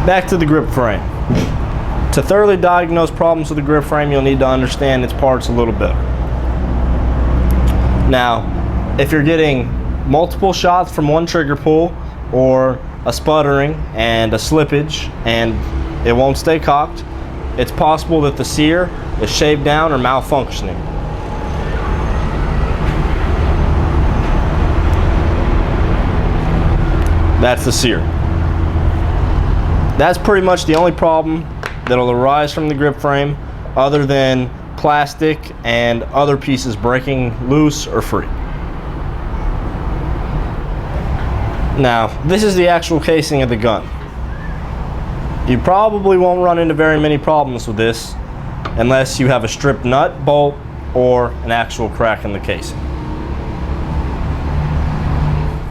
Back to the grip frame. To thoroughly diagnose problems with the grip frame, you'll need to understand its parts a little better. Now, if you're getting multiple shots from one trigger pull, or a sputtering and a slippage and it won't stay cocked, it's possible that the sear is shaved down or malfunctioning. That's the sear. That's pretty much the only problem that'll arise from the grip frame, other than plastic and other pieces breaking loose or free. Now, this is the actual casing of the gun. You probably won't run into very many problems with this unless you have a stripped nut, bolt, or an actual crack in the casing.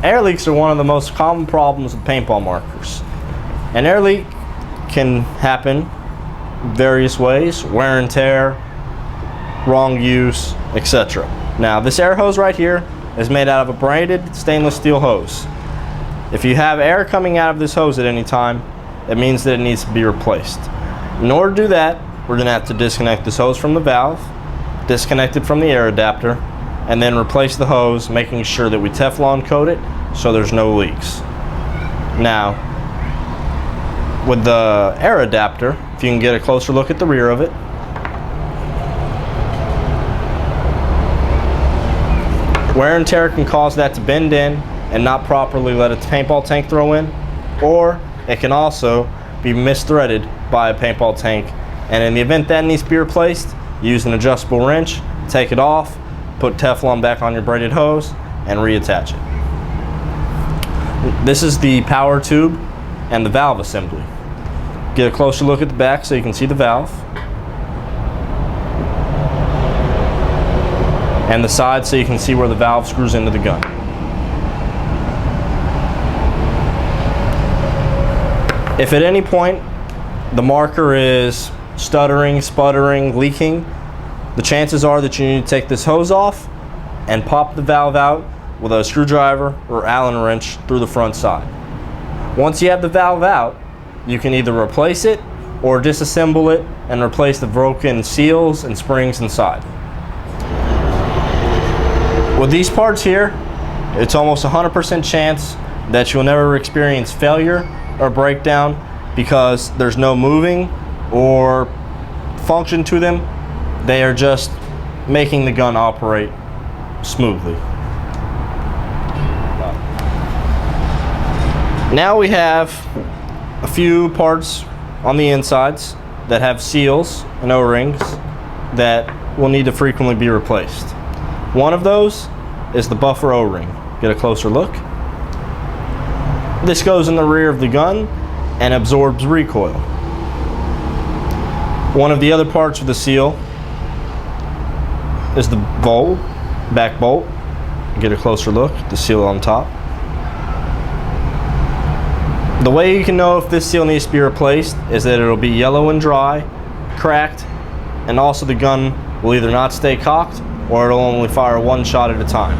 Air leaks are one of the most common problems with paintball markers. An air leak can happen various ways: wear and tear, wrong use, etc. Now, this air hose right here is made out of a braided stainless steel hose. If you have air coming out of this hose at any time, it means that it needs to be replaced. In order to do that, we're going to have to disconnect this hose from the valve, disconnect it from the air adapter, and then replace the hose, making sure that we Teflon coat it so there's no leaks. Now, with the air adapter, if you can get a closer look at the rear of it, wear and tear can cause that to bend in and not properly let a paintball tank throw in, or it can also be misthreaded by a paintball tank, and in the event that needs to be replaced, use an adjustable wrench, take it off, put Teflon back on your braided hose, and reattach it. This is the power tube and the valve assembly. Get a closer look at the back so you can see the valve, and the side so you can see where the valve screws into the gun. If at any point the marker is stuttering, sputtering, leaking, the chances are that you need to take this hose off and pop the valve out with a screwdriver or Allen wrench through the front side. Once you have the valve out, you can either replace it or disassemble it and replace the broken seals and springs inside. With these parts here, it's almost 100% chance that you'll never experience failure or breakdown because there's no moving or function to them. They are just making the gun operate smoothly. Now we have a few parts on the insides that have seals and O-rings that will need to frequently be replaced. One of those is the buffer O-ring. Get a closer look. This goes in the rear of the gun and absorbs recoil. One of the other parts of the seal is the bolt, back bolt. Get a closer look, the seal on top. The way you can know if this seal needs to be replaced is that it'll be yellow and dry, cracked, and also the gun will either not stay cocked or it'll only fire one shot at a time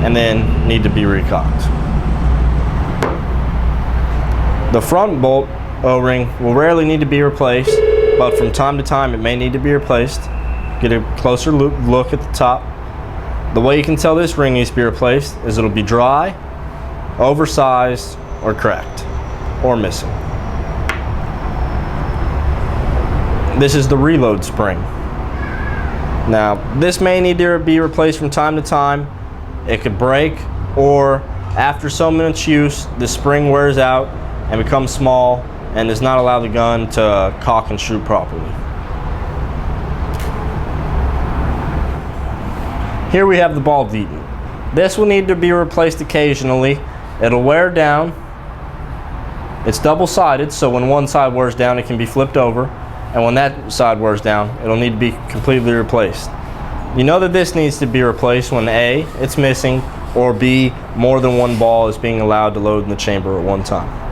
and then need to be recocked. The front bolt O-ring will rarely need to be replaced, but from time to time it may need to be replaced. Get a closer look at the top. The way you can tell this ring needs to be replaced is it'll be dry, oversized, or cracked, or missing. This is the reload spring. Now, this may need to be replaced from time to time. It could break, or after so much use, the spring wears out and becomes small and does not allow the gun to cock and shoot properly. Here we have the ball deton. This will need to be replaced occasionally. It'll wear down. It's double-sided, so when one side wears down, it can be flipped over, and when that side wears down, it'll need to be completely replaced. You know that this needs to be replaced when A, it's missing, or B, more than one ball is being allowed to load in the chamber at one time.